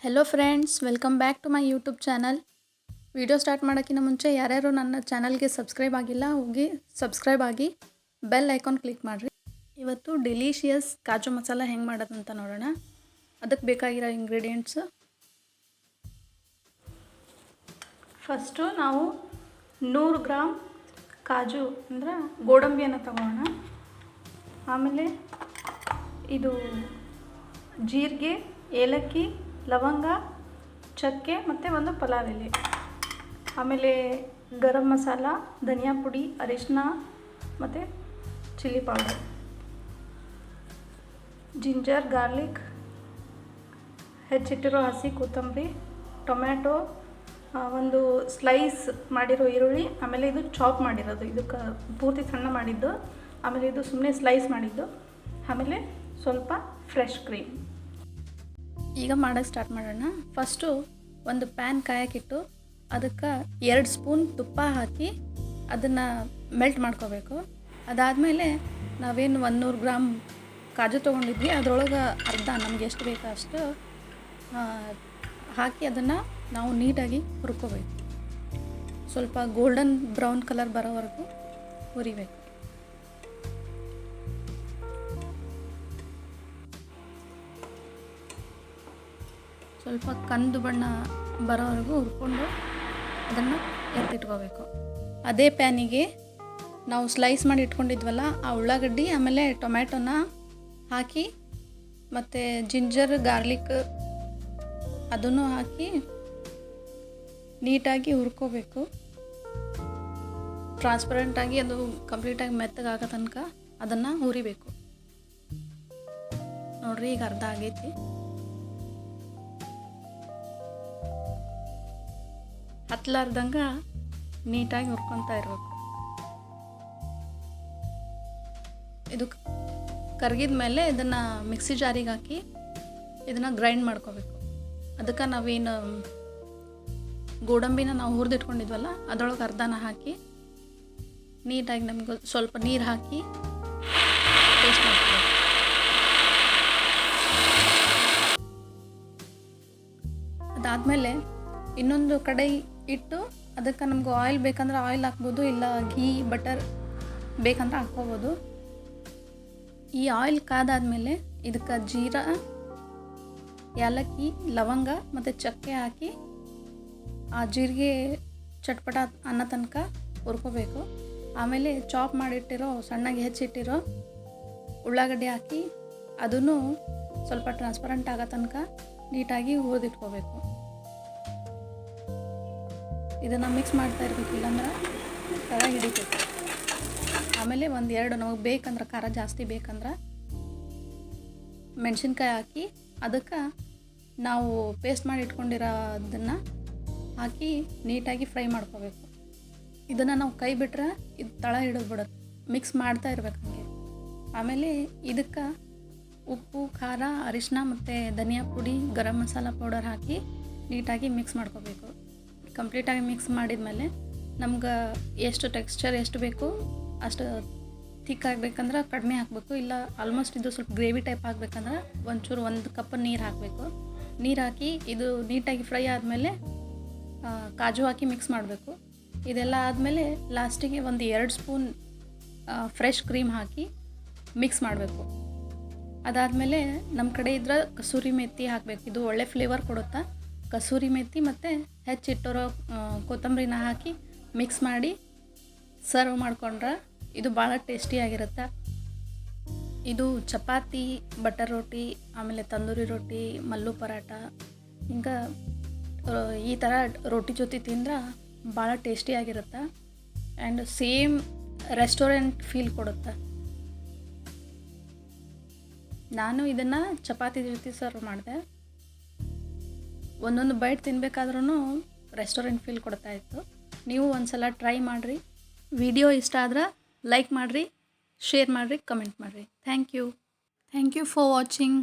Hello friends, welcome back to my YouTube channel. Video start ಮಾಡೋಕ್ಕಿಂತ ಮುಂಚೆ ಯಾರ್ಯಾರು ನನ್ನ ಚಾನಲ್ಗೆ ಸಬ್ಸ್ಕ್ರೈಬ್ ಆಗಿಲ್ಲ ಹೋಗಿ ಸಬ್ಸ್ಕ್ರೈಬ್ ಆಗಿ ಬೆಲ್ ಐಕಾನ್ ಕ್ಲಿಕ್ ಮಾಡಿರಿ. ಇವತ್ತು ಡೆಲಿಷಿಯಸ್ ಕಾಜು ಮಸಾಲ ಹೆಂಗೆ ಮಾಡೋದಂತ ನೋಡೋಣ. ಅದಕ್ಕೆ ಬೇಕಾಗಿರೋ ಇಂಗ್ರೀಡಿಯೆಂಟ್ಸ್, ಫಸ್ಟು ನಾವು 100 ಗ್ರಾಮ್ ಕಾಜು ಅಂದರೆ ಗೋಡಂಬಿಯನ್ನು ತಗೊಳ್ಳೋಣ. ಆಮೇಲೆ ಇದು ಜೀರಿಗೆ, ಏಲಕ್ಕಿ, ಲವಂಗ, ಚಕ್ಕೆ ಮತ್ತು ಒಂದು ಪಲಾವ್ ಎಲೆ. ಆಮೇಲೆ ಗರಂ ಮಸಾಲ, ಧನಿಯಾ ಪುಡಿ, ಅರಿಶಿನ ಮತ್ತು ಚಿಲ್ಲಿ ಪೌಡರ್, ಜಿಂಜರ್, ಗಾರ್ಲಿಕ್, ಹೆಚ್ಚಿಟ್ಟಿರೋ ಹಸಿ ಕೊತ್ತಂಬರಿ, ಟೊಮ್ಯಾಟೊ, ಒಂದು ಸ್ಲೈಸ್ ಮಾಡಿರೋ ಈರುಳ್ಳಿ, ಆಮೇಲೆ ಇದು ಚಾಪ್ ಮಾಡಿರೋದು, ಇದಕ್ಕೆ ಪೂರ್ತಿ ಸಣ್ಣ ಮಾಡಿದ್ದು, ಆಮೇಲೆ ಇದು ಸುಮ್ಮನೆ ಸ್ಲೈಸ್ ಮಾಡಿದ್ದು, ಆಮೇಲೆ ಸ್ವಲ್ಪ ಫ್ರೆಶ್ ಕ್ರೀಮ್. ಈಗ ಮಾಡೋಕ್ಕೆ ಸ್ಟಾರ್ಟ್ ಮಾಡೋಣ. ಫಸ್ಟು ಒಂದು ಪ್ಯಾನ್ ಕಾಯಕ್ಕಿಟ್ಟು ಅದಕ್ಕೆ 2 ಸ್ಪೂನ್ ತುಪ್ಪ ಹಾಕಿ ಅದನ್ನು ಮೆಲ್ಟ್ ಮಾಡ್ಕೋಬೇಕು. ಅದಾದಮೇಲೆ ನಾವೇನು 100 ಗ್ರಾಮ್ ಕಾಜು ತೊಗೊಂಡಿದ್ವಿ ಅದರೊಳಗೆ ಅರ್ಧ ನಮ್ಗೆ ಎಷ್ಟು ಬೇಕೋ ಅಷ್ಟು ಹಾಕಿ ಅದನ್ನು ನಾವು ನೀಟಾಗಿ ಹುರ್ಕೋಬೇಕು. ಸ್ವಲ್ಪ ಗೋಲ್ಡನ್ ಬ್ರೌನ್ ಕಲರ್ ಬರೋವರೆಗೂ ಹುರಿಬೇಕು. ಸ್ವಲ್ಪ ಕಂದು ಬಣ್ಣ ಬರೋವರೆಗೂ ಹುರ್ಕೊಂಡು ಅದನ್ನು ಎತ್ತಿಟ್ಕೋಬೇಕು. ಅದೇ ಪ್ಯಾನಿಗೆ ನಾವು ಸ್ಲೈಸ್ ಮಾಡಿ ಇಟ್ಕೊಂಡಿದ್ವಲ್ಲ ಆ ಉಳ್ಳಾಗಡ್ಡಿ ಆಮೇಲೆ ಟೊಮ್ಯಾಟೊನ ಹಾಕಿ ಮತ್ತು ಜಿಂಜರ್, ಗಾರ್ಲಿಕ್ ಅದನ್ನು ಹಾಕಿ ನೀಟಾಗಿ ಹುರ್ಕೋಬೇಕು. ಟ್ರಾನ್ಸ್ಪರೆಂಟಾಗಿ ಅದು ಕಂಪ್ಲೀಟಾಗಿ ಮೆತ್ತಗಾಗೋ ತನಕ ಅದನ್ನು ಹುರಿಬೇಕು. ನೋಡ್ರಿ, ಈಗ ಅರ್ಧ ಆಗೈತಿ. ಹತ್ತಲಾರ್ದಂಗೆ ನೀಟಾಗಿ ಹುರ್ಕೊತಾ ಇರಬೇಕು. ಇದು ಕರಗಿದ ಮೇಲೆ ಇದನ್ನು ಮಿಕ್ಸಿ ಜಾರಿಗೆ ಹಾಕಿ ಇದನ್ನು ಗ್ರೈಂಡ್ ಮಾಡ್ಕೋಬೇಕು. ಅದಕ್ಕೆ ನಾವೇನು ಗೋಡಂಬಿನ ನಾವು ಹುರಿದಿಟ್ಕೊಂಡಿದ್ವಲ್ಲ ಅದರೊಳಗೆ ಅರ್ಧನ ಹಾಕಿ ನೀಟಾಗಿ ನಮ್ಗೆ ಸ್ವಲ್ಪ ನೀರು ಹಾಕಿ ಪೇಸ್ಟ್ ಮಾಡ್ಕೋಬೇಕು. ಅದಾದಮೇಲೆ ಇನ್ನೊಂದು ಕಡೆ ಇಟ್ಟು ಅದಕ್ಕೆ ನಮ್ಗೆ ಆಯಿಲ್ ಬೇಕಂದ್ರೆ ಆಯಿಲ್ ಹಾಕ್ಬೋದು, ಇಲ್ಲ ಘೀ, ಬಟರ್ ಬೇಕಂದ್ರೆ ಹಾಕ್ಕೋಬೋದು. ಈ ಆಯಿಲ್ ಕಾದಾದಮೇಲೆ ಇದಕ್ಕೆ ಜೀರಾ, ಏಲಕ್ಕಿ, ಲವಂಗ ಮತ್ತು ಚಕ್ಕೆ ಹಾಕಿ ಆ ಜೀರಿಗೆ ಚಟ್ಪಟ ಅನ್ನೋ ತನಕ ಹುರ್ಕೋಬೇಕು. ಆಮೇಲೆ ಚಾಪ್ ಮಾಡಿಟ್ಟಿರೋ ಸಣ್ಣಗೆ ಹೆಚ್ಚಿಟ್ಟಿರೋ ಉಳ್ಳಾಗಡ್ಡಿ ಹಾಕಿ ಅದನ್ನು ಸ್ವಲ್ಪ ಟ್ರಾನ್ಸ್ಪರೆಂಟ್ ಆಗೋ ತನಕ ನೀಟಾಗಿ ಹುರಿದಿಟ್ಕೋಬೇಕು. ಇದನ್ನು ಮಿಕ್ಸ್ ಮಾಡ್ತಾ ಇರಬೇಕು, ಇಲ್ಲಾಂದ್ರೆ ತಳ ಹಿಡಿತೈತೆ. ಆಮೇಲೆ 1-2 ನಮಗೆ ಬೇಕಂದ್ರೆ ಖಾರ ಜಾಸ್ತಿ ಬೇಕಂದ್ರೆ ಮೆಣಸಿನ್ಕಾಯಿ ಹಾಕಿ ಅದಕ್ಕೆ ನಾವು ಪೇಸ್ಟ್ ಮಾಡಿ ಇಟ್ಕೊಂಡಿರೋದನ್ನು ಹಾಕಿ ನೀಟಾಗಿ ಫ್ರೈ ಮಾಡ್ಕೋಬೇಕು. ಇದನ್ನು ನಾವು ಕೈ ಬಿಟ್ಟರೆ ಇದು ತಳ ಹಿಡಿದು ಬಿಡುತ್ತೆ. ಮಿಕ್ಸ್ ಮಾಡ್ತಾ ಇರ್ಬೇಕು ಹಾಗೆ. ಆಮೇಲೆ ಇದಕ್ಕೆ ಉಪ್ಪು, ಖಾರ, ಅರಿಶಿನ ಮತ್ತು ಧನಿಯಾ ಪುಡಿ, ಗರಂ ಮಸಾಲ ಪೌಡರ್ ಹಾಕಿ ನೀಟಾಗಿ ಮಿಕ್ಸ್ ಮಾಡ್ಕೋಬೇಕು. ಕಂಪ್ಲೀಟಾಗಿ ಮಿಕ್ಸ್ ಮಾಡಿದ್ಮೇಲೆ ನಮ್ಗೆ ಎಷ್ಟು ಟೆಕ್ಸ್ಚರ್ ಎಷ್ಟು ಬೇಕು ಅಷ್ಟು ಥಿಕ್ ಆಗಬೇಕಂದ್ರೆ ಕಡಿಮೆ ಹಾಕಬೇಕು, ಇಲ್ಲ ಆಲ್ಮೋಸ್ಟ್ ಇದು ಸ್ವಲ್ಪ ಗ್ರೇವಿ ಟೈಪ್ ಆಗಬೇಕಂದ್ರೆ ಒಂಚೂರು 1 ಕಪ್ ನೀರು ಹಾಕಬೇಕು. ನೀರು ಹಾಕಿ ಇದು ನೀಟಾಗಿ ಫ್ರೈ ಆದಮೇಲೆ ಕಾಜು ಹಾಕಿ ಮಿಕ್ಸ್ ಮಾಡಬೇಕು. ಇದೆಲ್ಲ ಆದಮೇಲೆ ಲಾಸ್ಟಿಗೆ 2 ಸ್ಪೂನ್ ಫ್ರೆಶ್ ಕ್ರೀಮ್ ಹಾಕಿ ಮಿಕ್ಸ್ ಮಾಡಬೇಕು. ಅದಾದಮೇಲೆ ನಮ್ಮ ಕಡೆ ಇದ್ರೆ ಕಸೂರಿ ಮೆಥಿ ಹಾಕಬೇಕು. ಇದು ಒಳ್ಳೆ ಫ್ಲೇವರ್ ಕೊಡುತ್ತಾ. ಕಸೂರಿ ಮೆಥಿ ಮತ್ತು ಹೆಚ್ಚಿಟ್ಟಿರೋ ಕೊತ್ತಂಬರಿನ ಹಾಕಿ ಮಿಕ್ಸ್ ಮಾಡಿ ಸರ್ವ್ ಮಾಡ್ಕೊಂಡ್ರೆ ಇದು ಭಾಳ ಟೇಸ್ಟಿಯಾಗಿರುತ್ತೆ. ಇದು ಚಪಾತಿ, ಬಟರ್ ರೋಟಿ, ಆಮೇಲೆ ತಂದೂರಿ ರೊಟ್ಟಿ, ಮಲ್ಲು ಪರಾಟ ಹಿಂಗೆ ಈ ಥರ ರೋಟಿ ಜೊತೆ ತಿಂದ್ರೆ ಭಾಳ ಟೇಸ್ಟಿಯಾಗಿರುತ್ತೆ. ಆ್ಯಂಡ್ ಸೇಮ್ ರೆಸ್ಟೋರೆಂಟ್ ಫೀಲ್ ಕೊಡುತ್ತೆ. ನಾನು ಇದನ್ನು ಚಪಾತಿ ಜೊತೆ ಸರ್ವ್ ಮಾಡಿದೆ. ಒಂದೊಂದು ಬೈಟ್ ತಿನ್ಬೇಕಾದ್ರೂ ರೆಸ್ಟೋರೆಂಟ್ ಫೀಲ್ ಕೊಡ್ತಾ ಇತ್ತು. ನೀವು ಒಂದು ಸಲ ಟ್ರೈ ಮಾಡಿರಿ. ವಿಡಿಯೋ ಇಷ್ಟ ಆದ್ರೆ ಲೈಕ್ ಮಾಡಿರಿ, ಶೇರ್ ಮಾಡಿರಿ, ಕಮೆಂಟ್ ಮಾಡಿರಿ. Thank you for watching.